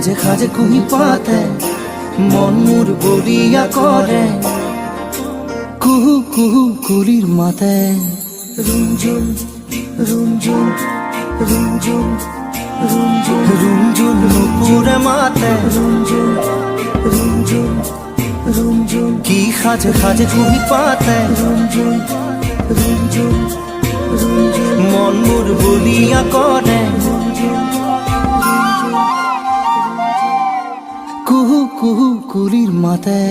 খাজে খাজে কুহি পাতে মন মোর বলিয়া করে কুহু কুহু কুলির মাতে রুমঝুম রুমঝুম রুমঝুম রুমঝুম রুমঝুম নুপুরে মাতে রুমঝুম রুমঝুম রুমঝুম কি খাজে খাজে কুহি পাতে রুমঝুম রুমঝুম রুমঝুম মন মোর বলিয়া করে কুহু কুহু কুলির মাতে।